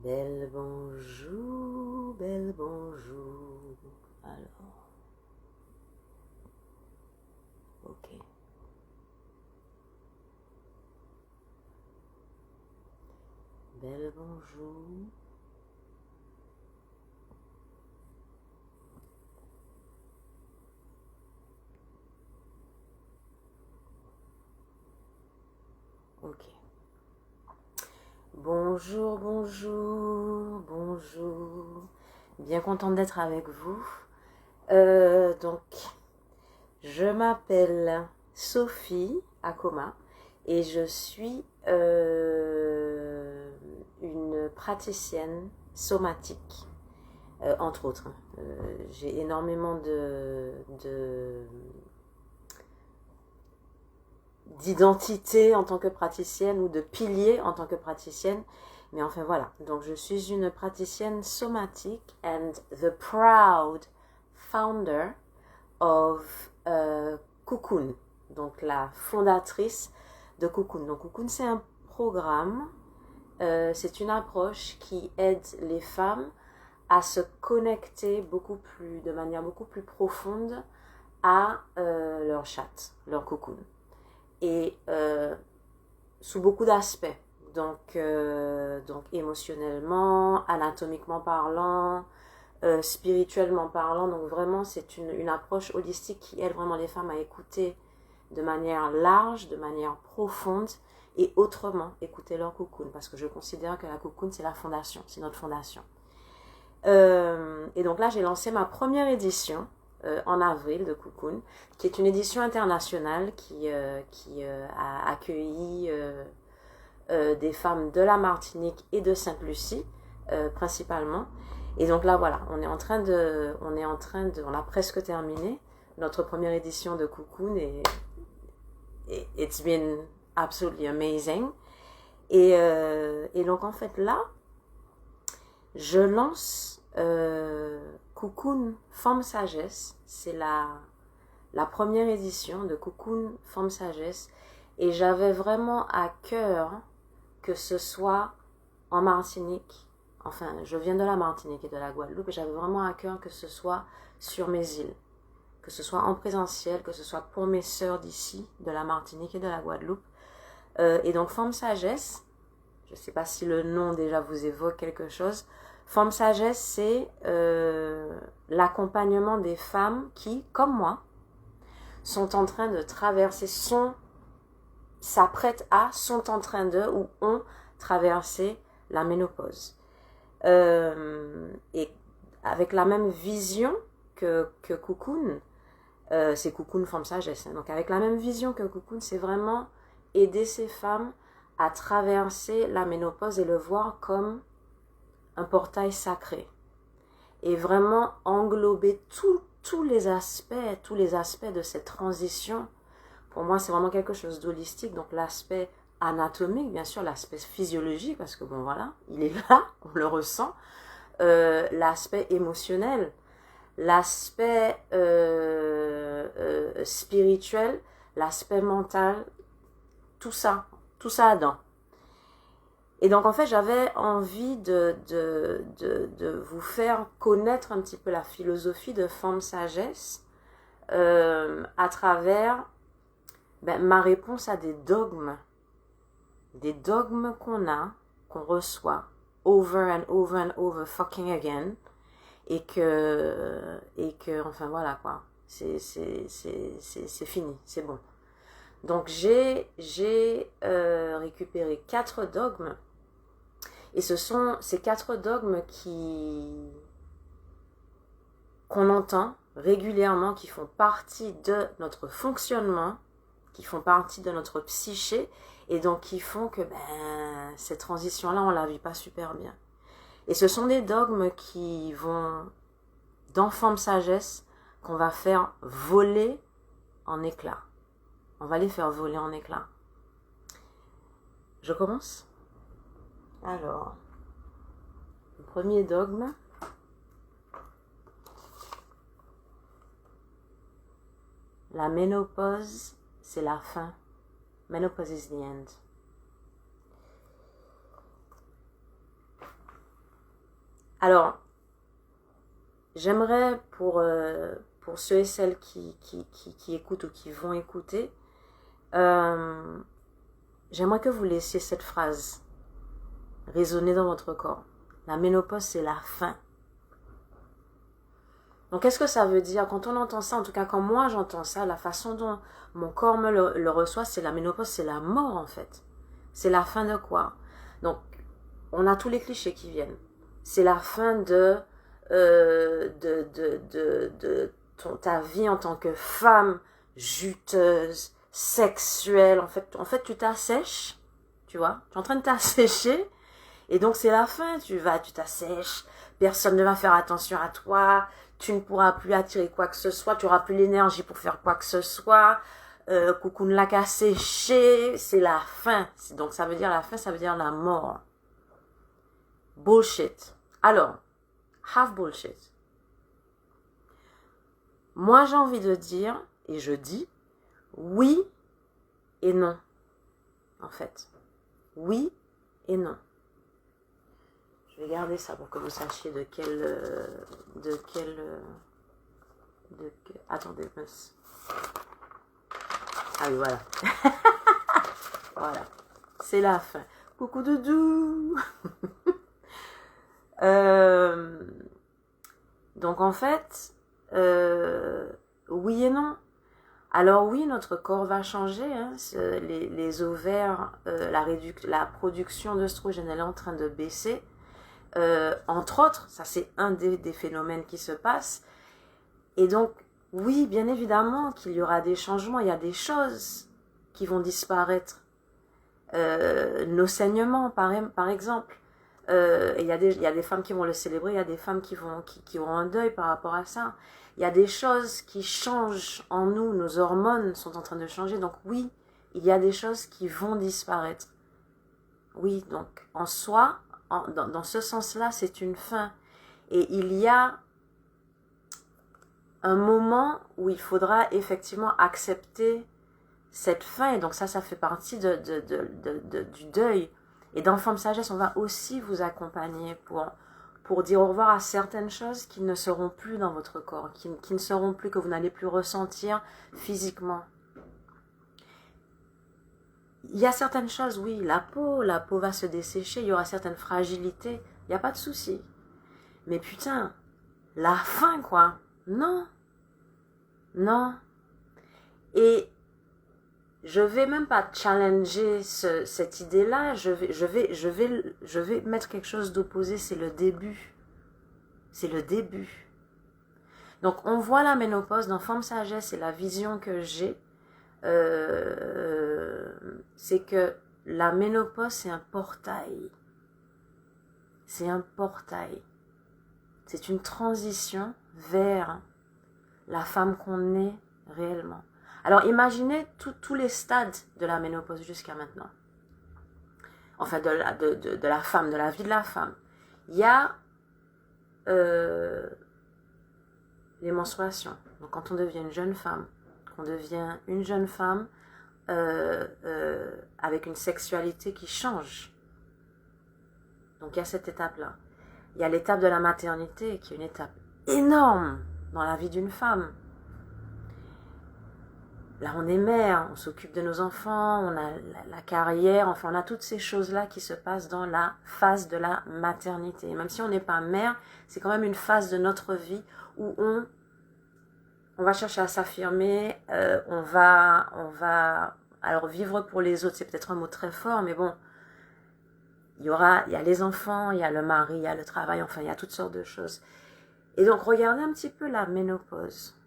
Belle bonjour, belle bonjour. Alors, ok. Belle bonjour. Ok. Bonjour, bonjour, bonjour. Bien contente d'être avec vous. Donc, je m'appelle Sophie Akoma et je suis une praticienne somatique, entre autres. J'ai énormément d'identité en tant que praticienne ou de piliers en tant que praticienne. Mais enfin voilà, donc je suis une praticienne somatique and the proud founder of Cocoon, donc la fondatrice de Cocoon. Donc Cocoon, c'est un programme, c'est une approche qui aide les femmes à se connecter de manière beaucoup plus profonde à leur chatte, leur cocoon. Et sous beaucoup d'aspects. Donc émotionnellement, anatomiquement parlant, spirituellement parlant. Donc vraiment, c'est une approche holistique qui aide vraiment les femmes à écouter de manière large, de manière profonde et autrement écouter leur cocoon. Parce que je considère que la cocoon, c'est la fondation, c'est notre fondation. Et donc là, j'ai lancé ma première édition en avril de Cocoon, qui est une édition internationale qui a accueilli des femmes de la Martinique et de Sainte-Lucie, principalement. Et donc là, voilà, on a presque terminé notre première édition de Cocoon et it's been absolutely amazing. Et donc en fait là, je lance Cocoon Femme Sagesse. C'est la première édition de Cocoon Femme Sagesse. Et j'avais vraiment à cœur que ce soit en Martinique. Enfin, je viens de la Martinique et de la Guadeloupe. Et j'avais vraiment à cœur que ce soit sur mes îles. Que ce soit en présentiel, que ce soit pour mes sœurs d'ici, de la Martinique et de la Guadeloupe. Et donc, Femme Sagesse, je ne sais pas si le nom déjà vous évoque quelque chose. Femme Sagesse, c'est l'accompagnement des femmes qui, comme moi, sont en train de traverser, s'apprêtent à, sont en train de, ou ont traversé la ménopause. Et avec la même vision que Cocoon, c'est Cocoon Femme Sagesse. Donc avec la même vision que Cocoon, c'est vraiment aider ces femmes à traverser la ménopause et le voir comme un portail sacré et vraiment englober tous les aspects de cette transition. Pour moi, c'est vraiment quelque chose d'holistique. Donc l'aspect anatomique, bien sûr, l'aspect physiologique, parce que bon voilà, il est là, on le ressent. L'aspect émotionnel, l'aspect spirituel, l'aspect mental, tout ça dedans. Et donc, en fait, j'avais envie de vous faire connaître un petit peu la philosophie de Femme Sagesse à travers ma réponse à des dogmes qu'on reçoit over and over and over fucking again et que enfin voilà quoi, c'est fini, c'est bon. Donc, j'ai récupéré 4 dogmes. Et ce sont ces 4 dogmes qu'on entend régulièrement, qui font partie de notre fonctionnement, qui font partie de notre psyché, et donc qui font que cette transition-là, on la vit pas super bien. Et ce sont des dogmes qui vont, dans Femme Sagesse, qu'on va faire voler en éclats. On va les faire voler en éclats. Je commence ? Alors, le premier dogme, la ménopause, c'est la fin. Menopause is the end. Alors, j'aimerais pour ceux et celles qui écoutent ou qui vont écouter, j'aimerais que vous laissiez cette phrase résonner dans votre corps. La ménopause, c'est la fin. Donc, qu'est-ce que ça veut dire? Quand on entend ça, en tout cas quand moi j'entends ça, la façon dont mon corps me le reçoit, c'est la ménopause, c'est la mort en fait. C'est la fin de quoi? Donc, on a tous les clichés qui viennent. C'est la fin de ta vie en tant que femme juteuse, sexuelle. En fait, tu t'assèches, tu vois. Tu es en train de t'assécher. Et donc, c'est la fin. Tu t'assèches. Personne ne va faire attention à toi. Tu ne pourras plus attirer quoi que ce soit. Tu n'auras plus l'énergie pour faire quoi que ce soit. Coucou ne l'a qu'à sécher. C'est la fin. Donc, ça veut dire la fin, ça veut dire la mort. Bullshit. Alors, half bullshit. Moi, j'ai envie de dire, et je dis, oui et non, en fait. Oui et non. Je vais garder ça pour que vous sachiez de quel... attendez, mince. Ah oui, voilà. Voilà. C'est la fin. Coucou doudou. Donc en fait, oui et non. Alors oui, notre corps va changer. Hein. Les ovaires, la production d'œstrogène, elle est en train de baisser. Entre autres, ça c'est un des phénomènes qui se passent. Et donc, oui, bien évidemment qu'il y aura des changements. Il y a des choses qui vont disparaître. Nos saignements, par exemple. Il y a des femmes qui vont le célébrer, il y a des femmes qui auront un deuil par rapport à ça. Il y a des choses qui changent en nous, nos hormones sont en train de changer. Donc oui, il y a des choses qui vont disparaître. Oui, donc en soi, dans ce sens-là, c'est une fin. Et il y a un moment où il faudra effectivement accepter cette fin. Et donc ça fait partie du deuil. Et dans Femme Sagesse, on va aussi vous accompagner pour dire au revoir à certaines choses qui ne seront plus dans votre corps, qui ne seront plus, que vous n'allez plus ressentir physiquement. Il y a certaines choses, oui, la peau va se dessécher, il y aura certaines fragilités, il n'y a pas de souci. Mais putain, la fin quoi, non, non. Et je vais même pas challenger cette idée-là, je vais mettre quelque chose d'opposé, c'est le début. C'est le début. Donc on voit la ménopause dans Femme Sagesse et la vision que j'ai, c'est que la ménopause c'est un portail. C'est un portail. C'est une transition vers la femme qu'on est réellement. Alors imaginez tous les stades de la ménopause jusqu'à maintenant. Enfin de la femme, de la vie de la femme. Il y a les menstruations. Donc quand on devient une jeune femme, avec une sexualité qui change. Donc il y a cette étape-là. Il y a l'étape de la maternité qui est une étape énorme dans la vie d'une femme. Là, on est mère, on s'occupe de nos enfants, on a la carrière, enfin, on a toutes ces choses-là qui se passent dans la phase de la maternité. Et même si on n'est pas mère, c'est quand même une phase de notre vie où on va chercher à s'affirmer, on va, alors vivre pour les autres, c'est peut-être un mot très fort, mais bon, il y a les enfants, il y a le mari, il y a le travail, enfin, il y a toutes sortes de choses. Et donc, regardez un petit peu la ménopause.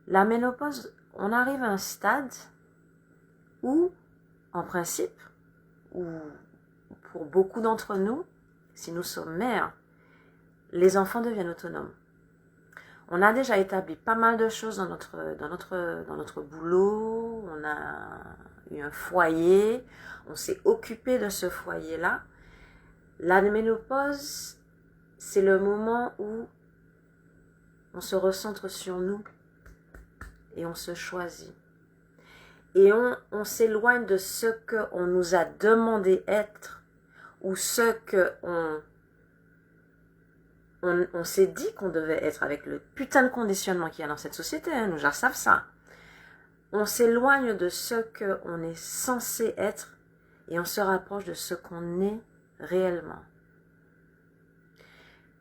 La ménopause, on arrive à un stade où, en principe, ou pour beaucoup d'entre nous, si nous sommes mères, les enfants deviennent autonomes. On a déjà établi pas mal de choses dans notre boulot, on a eu un foyer, on s'est occupé de ce foyer-là. La ménopause, c'est le moment où on se recentre sur nous et on se choisit. Et on s'éloigne de ce qu'on nous a demandé être ou ce qu'on on s'est dit qu'on devait être avec le putain de conditionnement qu'il y a dans cette société, hein, nos gens savent ça. On s'éloigne de ce qu'on est censé être et on se rapproche de ce qu'on est réellement.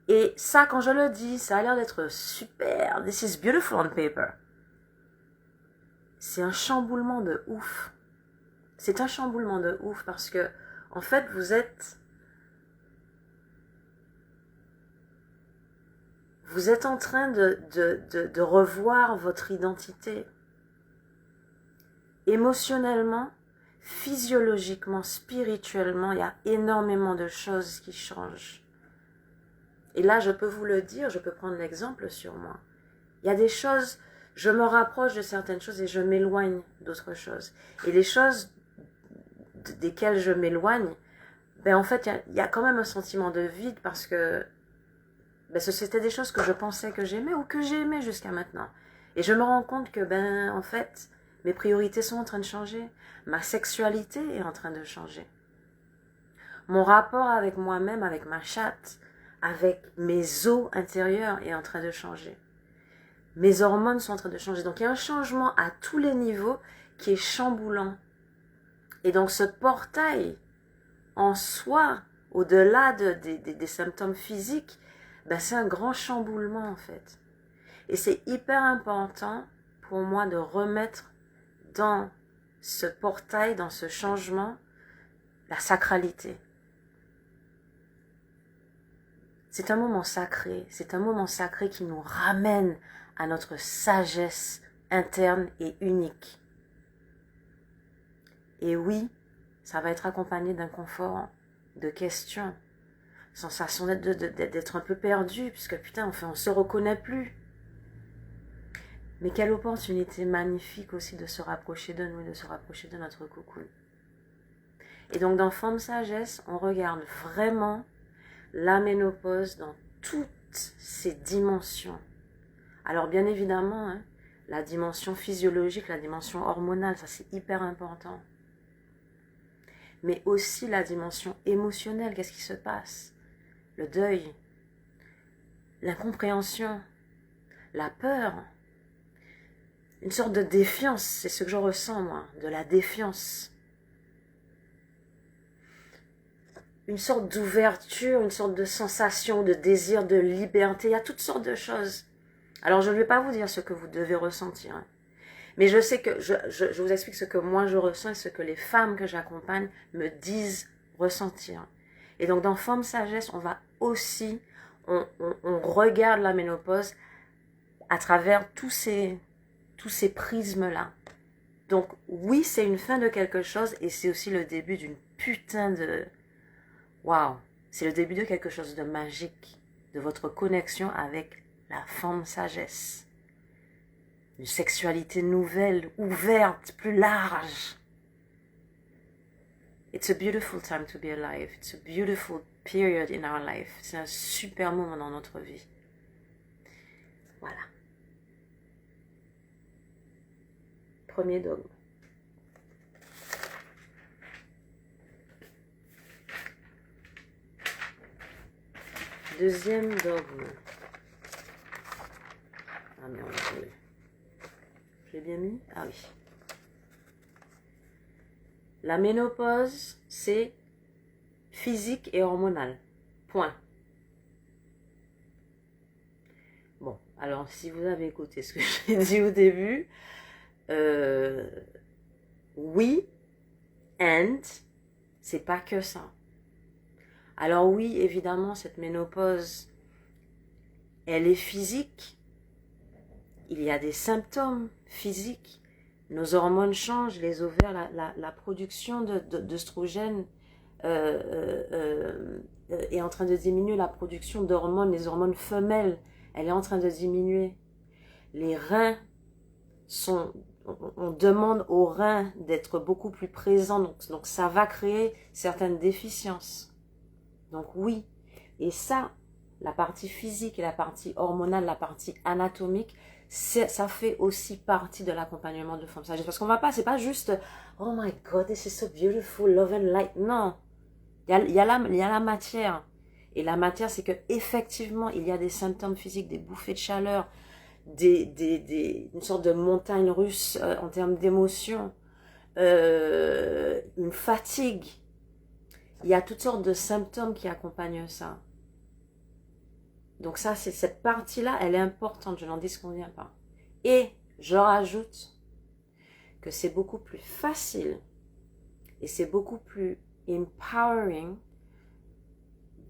Et ça, quand je le dis, ça a l'air d'être super. This is beautiful on paper. C'est un chamboulement de ouf. C'est un chamboulement de ouf parce que, en fait, vous êtes en train de revoir votre identité. Émotionnellement, physiologiquement, spirituellement, il y a énormément de choses qui changent. Et là, je peux vous le dire, je peux prendre l'exemple sur moi. Il y a des choses, je me rapproche de certaines choses et je m'éloigne d'autres choses. Et les choses desquelles je m'éloigne, ben en fait, il y a quand même un sentiment de vide parce que ben, c'était des choses que je pensais que j'aimais ou que j'aimais jusqu'à maintenant. Et je me rends compte que, ben, en fait, mes priorités sont en train de changer. Ma sexualité est en train de changer. Mon rapport avec moi-même, avec ma chatte, avec mes os intérieurs est en train de changer. Mes hormones sont en train de changer. Donc, il y a un changement à tous les niveaux qui est chamboulant. Et donc, ce portail, en soi, au-delà des symptômes physiques, ben, c'est un grand chamboulement, en fait. Et c'est hyper important pour moi de remettre dans ce portail, dans ce changement, la sacralité. C'est un moment sacré qui nous ramène à notre sagesse interne et unique. Et oui, ça va être accompagné d'inconfort, de questions, sensation d'être un peu perdu, puisque putain, enfin, on se reconnaît plus. Mais quelle opportunité magnifique aussi de se rapprocher de nous et de se rapprocher de notre cocoon. Et donc dans Femme Sagesse, on regarde vraiment la ménopause dans toutes ses dimensions. Alors bien évidemment, hein, la dimension physiologique, la dimension hormonale, ça c'est hyper important. Mais aussi la dimension émotionnelle, qu'est-ce qui se passe? Le deuil, l'incompréhension, la peur, une sorte de défiance, c'est ce que je ressens moi, de la défiance. Une sorte d'ouverture, une sorte de sensation, de désir, de liberté, il y a toutes sortes de choses. Alors je ne vais pas vous dire ce que vous devez ressentir, hein. Mais je sais que, je vous explique ce que moi je ressens et ce que les femmes que j'accompagne me disent ressentir. Et donc dans Femme Sagesse, on va aussi, on regarde la ménopause à travers tous ces prismes-là. Donc oui, c'est une fin de quelque chose et c'est aussi le début d'une putain de... Waouh, c'est le début de quelque chose de magique, de votre connexion avec la Femme Sagesse. Une sexualité nouvelle, ouverte, plus large. It's a beautiful time to be alive. It's a beautiful period in our life. C'est un super moment dans notre vie. Voilà. Premier dogme. Deuxième dogme. Ah merde, je l'ai bien mis? Ah oui. La ménopause, c'est physique et hormonal. Point. Bon, alors si vous avez écouté ce que j'ai dit au début, oui, and, c'est pas que ça. Alors oui, évidemment, cette ménopause, elle est physique. Il y a des symptômes physiques. Nos hormones changent, les ovaires, la production d'œstrogènes est en train de diminuer, la production d'hormones, les hormones femelles, elle est en train de diminuer. Les reins sont... On demande aux reins d'être beaucoup plus présents, donc ça va créer certaines déficiences. Donc oui, et ça, la partie physique et la partie hormonale, la partie anatomique, ça fait aussi partie de l'accompagnement de Femme Sagesse. Parce qu'on va pas, c'est pas juste « Oh my God, this is so beautiful, love and light ». Non, il y a la matière. Et la matière, c'est que effectivement, il y a des symptômes physiques, des bouffées de chaleur, une sorte de montagne russe en termes d'émotions, une fatigue. Il y a toutes sortes de symptômes qui accompagnent ça. Donc ça, c'est cette partie-là, elle est importante, je n'en disconviens pas. Et je rajoute que c'est beaucoup plus facile et c'est beaucoup plus empowering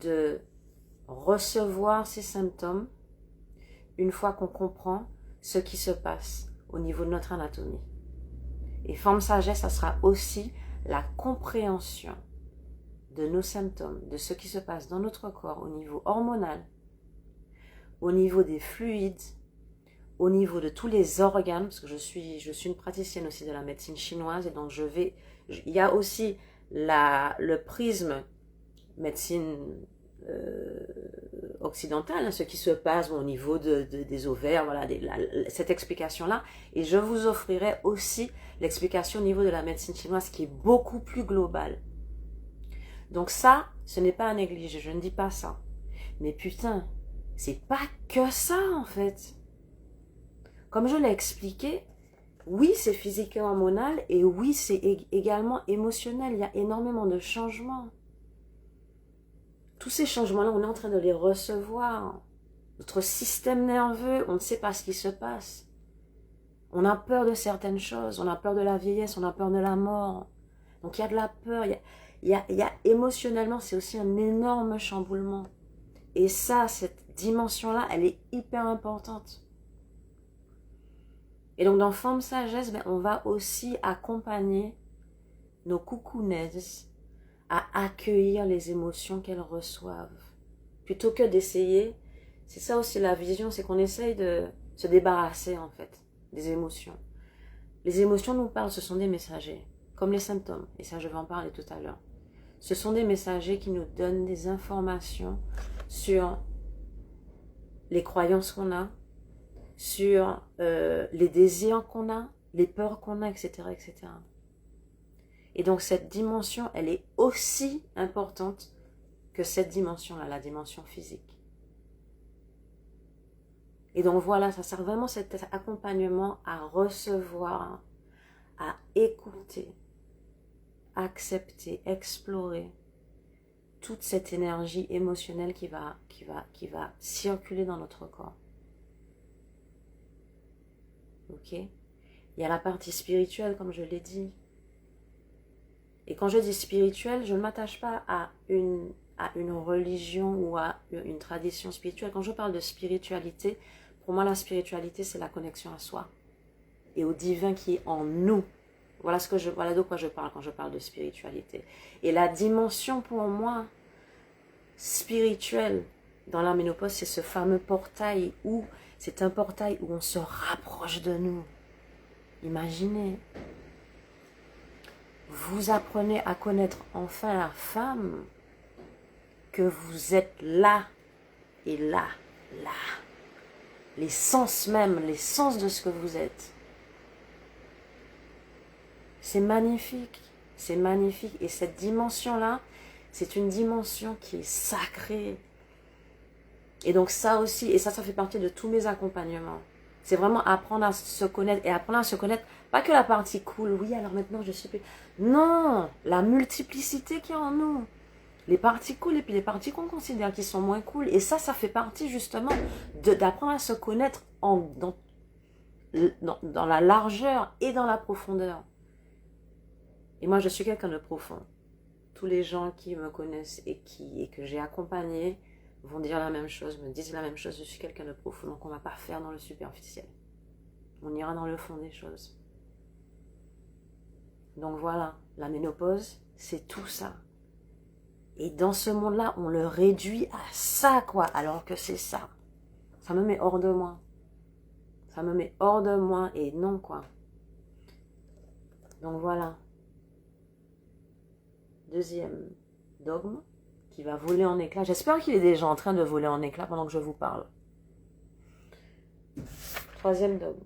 de recevoir ces symptômes une fois qu'on comprend ce qui se passe au niveau de notre anatomie. Et Forme Sagesse, ça sera aussi la compréhension de nos symptômes, de ce qui se passe dans notre corps au niveau hormonal, au niveau des fluides, au niveau de tous les organes, parce que je suis une praticienne aussi de la médecine chinoise, et donc il y a aussi le prisme médecine occidentale, ce qui se passe au niveau des ovaires, voilà, cette explication-là, et je vous offrirai aussi l'explication au niveau de la médecine chinoise qui est beaucoup plus globale. Donc ça, ce n'est pas à négliger, je ne dis pas ça. Mais putain, c'est pas que ça en fait. Comme je l'ai expliqué, oui, c'est physique et hormonal et oui, c'est également émotionnel. Il y a énormément de changements. Tous ces changements-là, on est en train de les recevoir. Notre système nerveux, on ne sait pas ce qui se passe. On a peur de certaines choses, on a peur de la vieillesse, on a peur de la mort. Donc il y a de la peur, il y a émotionnellement, c'est aussi un énorme chamboulement. Et ça, cette dimension-là, elle est hyper importante. Et donc dans Forme Sagesse, on va aussi accompagner nos coucounaises à accueillir les émotions qu'elles reçoivent. Plutôt que d'essayer, c'est ça aussi la vision, c'est qu'on essaye de se débarrasser en fait des émotions. Les émotions nous parlent, ce sont des messagers, comme les symptômes, et ça je vais en parler tout à l'heure. Ce sont des messagers qui nous donnent des informations sur les croyances qu'on a, sur les désirs qu'on a, les peurs qu'on a, etc., etc. Et donc cette dimension, elle est aussi importante que cette dimension-là, la dimension physique. Et donc voilà, ça sert vraiment cet accompagnement à recevoir, à écouter, accepter, explorer toute cette énergie émotionnelle qui va circuler dans notre corps. Ok? Il y a la partie spirituelle, comme je l'ai dit. Et quand je dis spirituelle, je ne m'attache pas à une religion ou à une tradition spirituelle. Quand je parle de spiritualité, pour moi, la spiritualité, c'est la connexion à soi et au divin qui est en nous. Voilà de quoi je parle quand je parle de spiritualité. Et la dimension pour moi spirituelle dans la ménopause, c'est ce fameux portail c'est un portail où on se rapproche de nous. Imaginez, vous apprenez à connaître enfin la femme que vous êtes là et là. Les sens même, les sens de ce que vous êtes. C'est magnifique, c'est magnifique. Et cette dimension-là, c'est une dimension qui est sacrée. Et donc ça aussi, et ça fait partie de tous mes accompagnements. C'est vraiment apprendre à se connaître, et apprendre à se connaître, pas que la partie cool, oui, alors maintenant je suis plus... Non, la multiplicité qui est en nous. Les parties cool et puis les parties qu'on considère qui sont moins cool. Et ça fait partie justement d'apprendre à se connaître dans la largeur et dans la profondeur. Et moi, je suis quelqu'un de profond. Tous les gens qui me connaissent et que j'ai accompagné vont dire la même chose, me disent la même chose. Je suis quelqu'un de profond, donc on ne va pas faire dans le superficiel. On ira dans le fond des choses. Donc voilà, la ménopause, c'est tout ça. Et dans ce monde-là, on le réduit à ça, quoi, alors que c'est ça. Ça me met hors de moi. Ça me met hors de moi et non, quoi. Donc voilà. Deuxième dogme qui va voler en éclats. J'espère qu'il est déjà en train de voler en éclats pendant que je vous parle. Troisième dogme.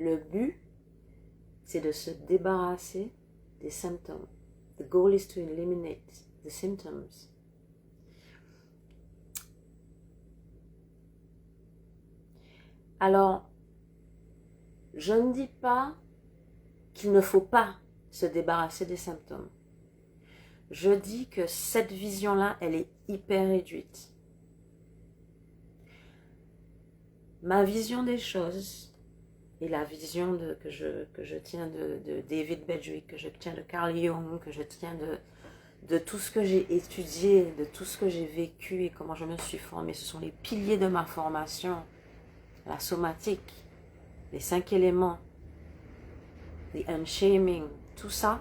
le but, c'est de se débarrasser des symptômes. The goal is to eliminate the symptoms. Alors, je ne dis pas qu'il ne faut pas se débarrasser des symptômes. Je dis que cette vision-là, elle est hyper réduite. Ma vision des choses et la vision que je tiens de David Bedrick, que je tiens de Carl Jung, que je tiens de tout ce que j'ai étudié, de tout ce que j'ai vécu et comment je me suis formée, ce sont les piliers de ma formation, la somatique, les 5 éléments, the unshaming, tout ça,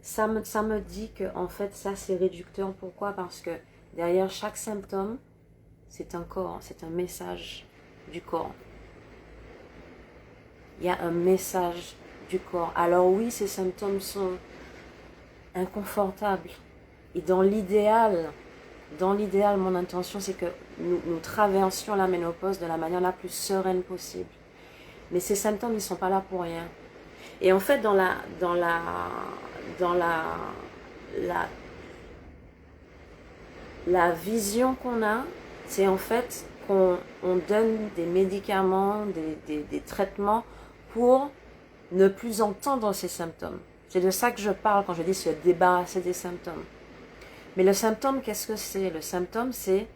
ça me dit que en fait ça c'est réducteur. Pourquoi? Parce que derrière chaque symptôme, c'est un corps, c'est un message du corps. Il y a un message du corps. Alors oui, ces symptômes sont inconfortables. Et dans l'idéal, mon intention, c'est que nous traversions la ménopause de la manière la plus sereine possible. Mais ces symptômes, ils ne sont pas là pour rien. Et en fait, dans la vision qu'on a, c'est en fait qu'on donne des médicaments, des traitements pour ne plus entendre ces symptômes. C'est de ça que je parle quand je dis se débarrasser des symptômes. Mais le symptôme, qu'est-ce que c'est? Le symptôme, c'est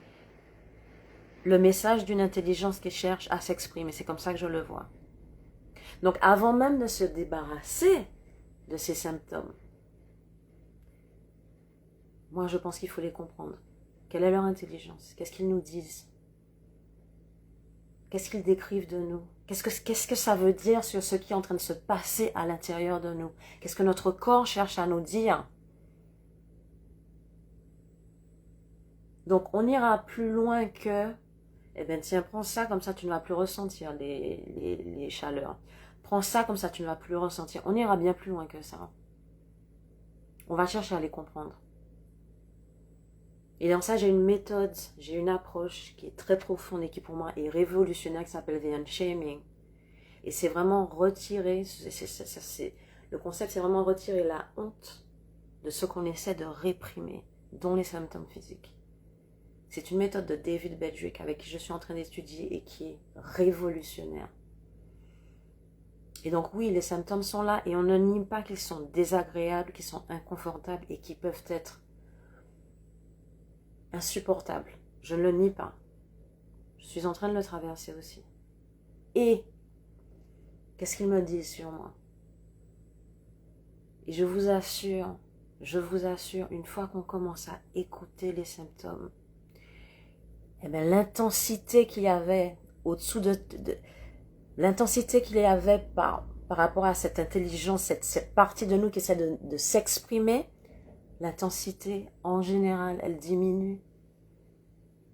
le message d'une intelligence qui cherche à s'exprimer. C'est comme ça que je le vois. Donc, avant même de se débarrasser de ces symptômes, moi, je pense qu'il faut les comprendre. Quelle est leur intelligence? Qu'est-ce qu'ils nous disent? Qu'est-ce qu'ils décrivent de nous? Qu'est-ce que ça veut dire sur ce qui est en train de se passer à l'intérieur de nous? Qu'est-ce que notre corps cherche à nous dire? Donc, on ira plus loin que, eh bien, tiens, prends ça, comme ça, tu ne vas plus ressentir les chaleurs. Prends ça, comme ça, tu ne vas plus ressentir. On ira bien plus loin que ça. On va chercher à les comprendre. Et dans ça, j'ai une méthode, j'ai une approche qui est très profonde et qui pour moi est révolutionnaire, qui s'appelle The Unshaming. Et c'est vraiment retirer, le concept c'est vraiment retirer la honte de ce qu'on essaie de réprimer, dont les symptômes physiques. C'est une méthode de David Bedrick avec qui je suis en train d'étudier et qui est révolutionnaire. Et donc oui, les symptômes sont là et on ne nie pas qu'ils sont désagréables, qu'ils sont inconfortables et qu'ils peuvent être insupportable. Je ne le nie pas. Je suis en train de le traverser aussi. Et qu'est-ce qu'ils me disent sur moi? Et je vous assure, une fois qu'on commence à écouter les symptômes, eh bien, l'intensité qu'il y avait au-dessous l'intensité qu'il y avait par rapport à cette intelligence, cette partie de nous qui essaie de s'exprimer, l'intensité, en général, elle diminue.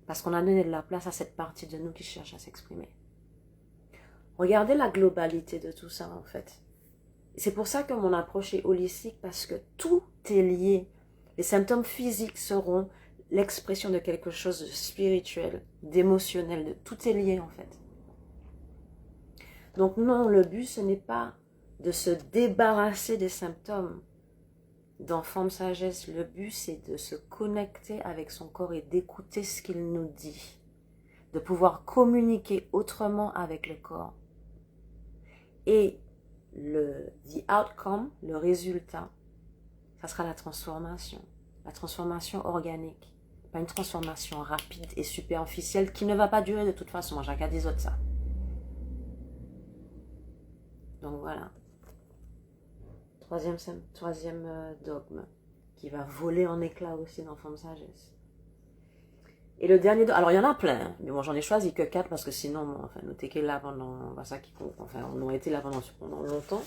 Parce qu'on a donné de la place à cette partie de nous qui cherche à s'exprimer. Regardez la globalité de tout ça, en fait. C'est pour ça que mon approche est holistique, parce que tout est lié. Les symptômes physiques seront l'expression de quelque chose de spirituel, d'émotionnel, tout est lié, en fait. Donc non, le but, ce n'est pas de se débarrasser des symptômes. Dans Forme Sagesse, le but, c'est de se connecter avec son corps et d'écouter ce qu'il nous dit. De pouvoir communiquer autrement avec le corps. Et the outcome, le résultat, ça sera la transformation organique. Pas une transformation rapide et superficielle qui ne va pas durer de toute façon. Moi, j'ai regardé des autres ça. Donc voilà. Troisième dogme qui va voler en éclats aussi dans Forme Sagesse. Et le dernier dogme, alors il y en a plein, hein, mais bon j'en ai choisi que 4 parce que sinon, bon, enfin, nous t'es là pendant, bah, ça qui compte, enfin on a été là pendant longtemps.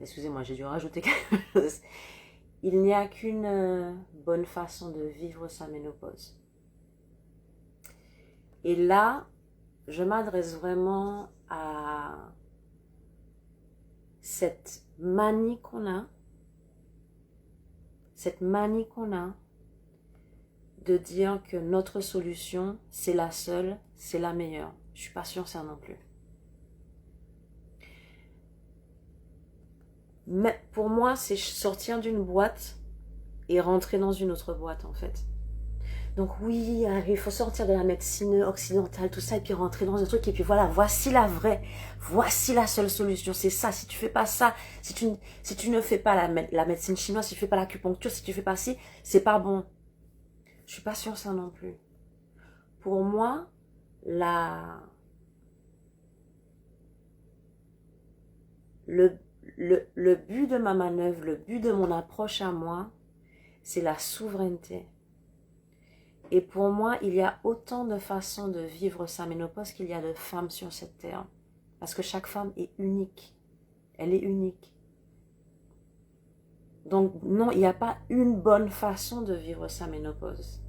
Excusez-moi, j'ai dû rajouter quelque chose. Il n'y a qu'une bonne façon de vivre sa ménopause. Et là, je m'adresse vraiment à cette manie qu'on a, de dire que notre solution, c'est la seule, c'est la meilleure. Je suis pas sûre ça non plus. Mais pour moi, c'est sortir d'une boîte et rentrer dans une autre boîte en fait. Donc oui, il faut sortir de la médecine occidentale, tout ça, et puis rentrer dans un truc, et puis voilà, voici la vraie, voici la seule solution, c'est ça. Si tu fais pas ça, si tu ne fais pas la médecine chinoise, si tu fais pas l'acupuncture, si tu fais pas ci, c'est pas bon. Je suis pas sûre ça non plus. Pour moi, le but de ma manœuvre, le but de mon approche à moi, c'est la souveraineté. Et pour moi, il y a autant de façons de vivre sa ménopause qu'il y a de femmes sur cette terre. Parce que chaque femme est unique. Elle est unique. Donc non, il n'y a pas une bonne façon de vivre sa ménopause.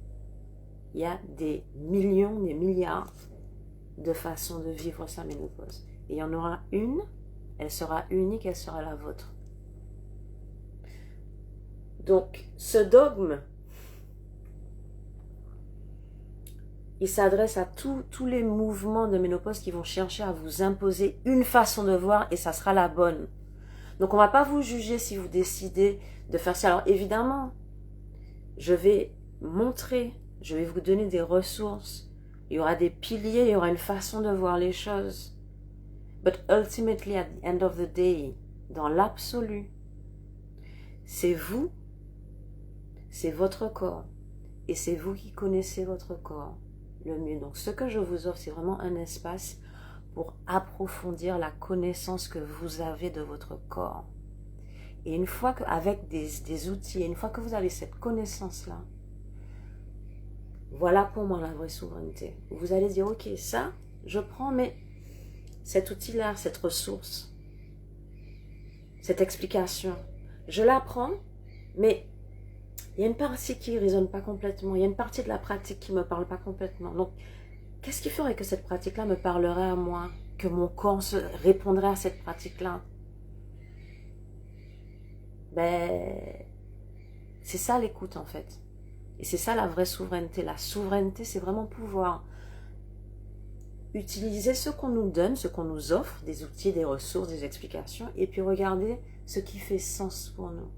Il y a des millions, des milliards de façons de vivre sa ménopause. Et il y en aura une, elle sera unique, elle sera la vôtre. Donc ce dogme, il s'adresse à tous les mouvements de ménopause qui vont chercher à vous imposer une façon de voir et ça sera la bonne. Donc on ne va pas vous juger si vous décidez de faire ça. Alors évidemment, je vais montrer, je vais vous donner des ressources. Il y aura des piliers, il y aura une façon de voir les choses. But ultimately, at the end of the day, dans l'absolu, c'est vous, c'est votre corps. Et c'est vous qui connaissez votre corps le mieux. Donc ce que je vous offre, c'est vraiment un espace pour approfondir la connaissance que vous avez de votre corps. Et une fois qu'avec des outils, une fois que vous avez cette connaissance-là, voilà pour moi la vraie souveraineté. Vous allez dire, ok, ça, je prends, mais cet outil-là, cette ressource, cette explication, je la prends, mais il y a une partie qui ne résonne pas complètement, il y a une partie de la pratique qui ne me parle pas complètement. Donc, qu'est-ce qui ferait que cette pratique-là me parlerait à moi, que mon corps répondrait à cette pratique-là? Ben, c'est ça l'écoute en fait. Et c'est ça la vraie souveraineté. La souveraineté, c'est vraiment pouvoir utiliser ce qu'on nous donne, ce qu'on nous offre, des outils, des ressources, des explications, et puis regarder ce qui fait sens pour nous.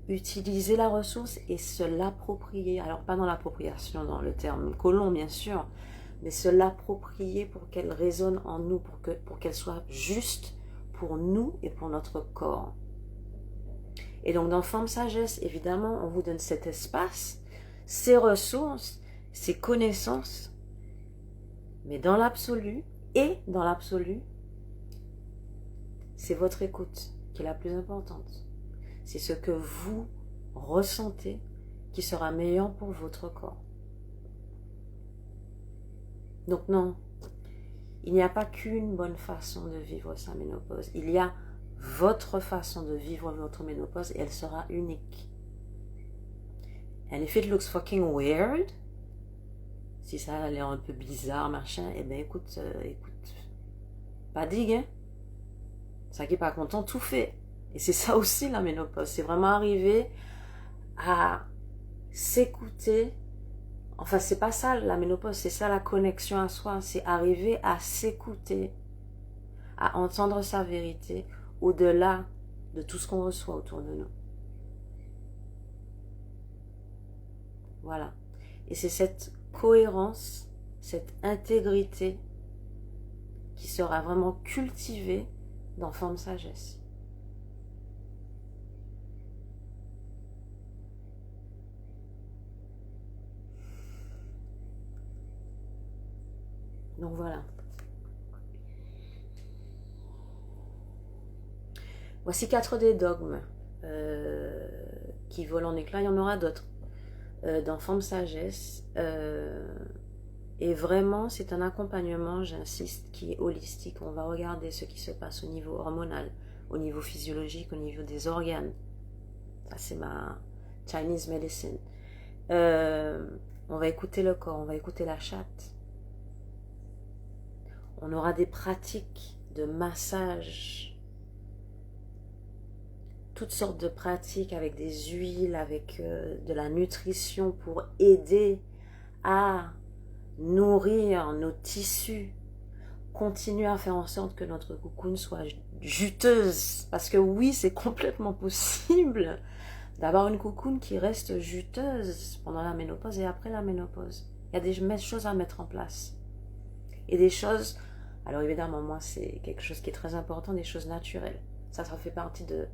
Utiliser la ressource et se l'approprier. Alors pas dans l'appropriation, dans le terme colon bien sûr, mais se l'approprier pour qu'elle résonne en nous, pour qu'elle soit juste pour nous et pour notre corps. Et donc dans Femme Sagesse, évidemment, on vous donne cet espace, ces ressources, ces connaissances, mais dans l'absolu, c'est votre écoute qui est la plus importante. C'est ce que vous ressentez qui sera meilleur pour votre corps. Donc non, il n'y a pas qu'une bonne façon de vivre sa ménopause. Il y a votre façon de vivre votre ménopause et elle sera unique. And if it looks fucking weird, si ça a l'air un peu bizarre, machin, eh ben écoute, pas digue, hein. Ça qui est pas content, tout fait. Et c'est ça aussi la ménopause, c'est vraiment arriver à s'écouter. Enfin, c'est pas ça la ménopause, c'est ça la connexion à soi, c'est arriver à s'écouter, à entendre sa vérité au-delà de tout ce qu'on reçoit autour de nous. Voilà. Et c'est cette cohérence, cette intégrité qui sera vraiment cultivée dans Femme Sagesse. Donc voilà. Voici 4 des dogmes qui volent en éclats. Il y en aura d'autres dans Femme Sagesse. Et vraiment, c'est un accompagnement, j'insiste, qui est holistique. On va regarder ce qui se passe au niveau hormonal, au niveau physiologique, au niveau des organes. Ça, c'est ma Chinese medicine. On va écouter le corps, on va écouter la chatte. On aura des pratiques de massage, toutes sortes de pratiques avec des huiles, avec de la nutrition pour aider à nourrir nos tissus, continuer à faire en sorte que notre cocoon soit juteuse. Parce que oui, c'est complètement possible d'avoir une cocoon qui reste juteuse pendant la ménopause et après la ménopause. Il y a des choses à mettre en place. Et des choses, alors évidemment, moi, c'est quelque chose qui est très important, des choses naturelles. Ça fait partie de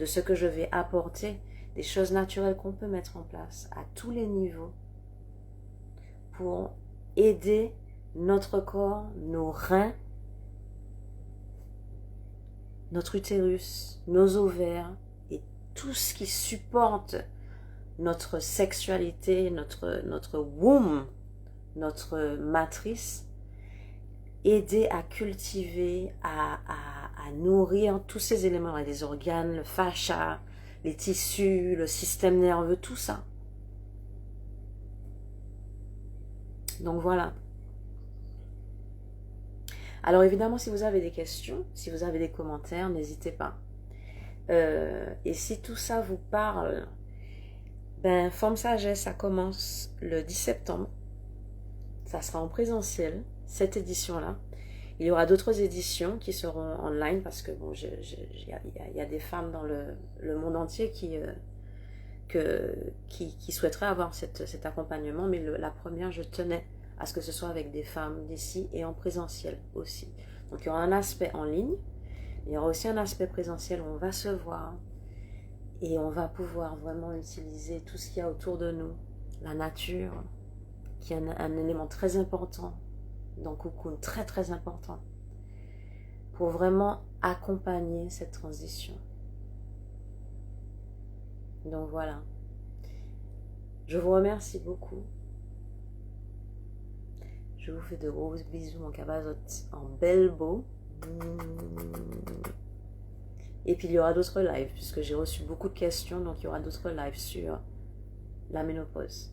ce que je vais apporter, des choses naturelles qu'on peut mettre en place à tous les niveaux pour aider notre corps, nos reins, notre utérus, nos ovaires et tout ce qui supporte notre sexualité, notre womb, notre matrice, aider à cultiver, à nourrir tous ces éléments, les organes, le fascia, les tissus, le système nerveux, tout ça. Donc voilà. Alors évidemment, si vous avez des questions, si vous avez des commentaires, n'hésitez pas. Et si tout ça vous parle, ben Forme Sagesse, ça commence le 10 septembre. Ça sera en présentiel, cette édition-là. Il y aura d'autres éditions qui seront online parce que bon, il y a des femmes dans le monde entier qui souhaiteraient avoir cet accompagnement, mais la première, je tenais à ce que ce soit avec des femmes d'ici et en présentiel aussi. Donc il y aura un aspect en ligne, il y aura aussi un aspect présentiel où on va se voir et on va pouvoir vraiment utiliser tout ce qu'il y a autour de nous, la nature, qui est un élément très important dans Cocoon, très très important, pour vraiment accompagner cette transition. Donc voilà. Je vous remercie beaucoup. Je vous fais de gros bisous, mon cabazote en belle beau. Et puis il y aura d'autres lives, puisque j'ai reçu beaucoup de questions, donc il y aura d'autres lives sur la ménopause.